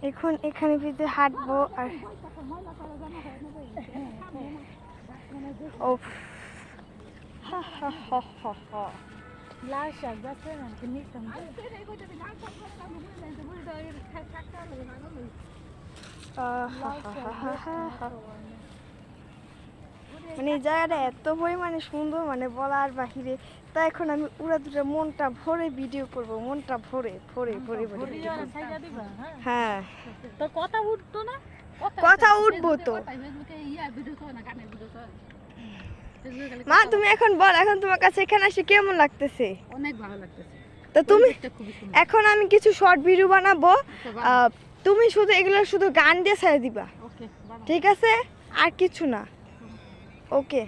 এখন এখানে ভিতরে হাঁটবো আর ও হা হা হা হা হা লাল শাক গাছে না নিতাম মানে এই জায়গাটা এত পরিমাণে সুন্দর মানে বলার বাহিরে। তাই এখন আমি উড়াদুরা মনটা ভরে ভিডিও করব, মনটা ভরে ভরে ভরে ভরে ভিডিও করব। হ্যাঁ তো কথা উঠতো না, কথা উঠবো তো। মা তুমি এখন বল, এখন তোমার কাছে এখানে এসে কেমন লাগতেছে? অনেক ভালো লাগতেছে। তো তুমি এখন আমি কিছু শর্ট ভিডিও বানাবো, তুমি শুধু এগুলো শুধু গান দিয়ে ছেড়ে দিবা, ঠিক আছে? আর কিছু না। ওকে।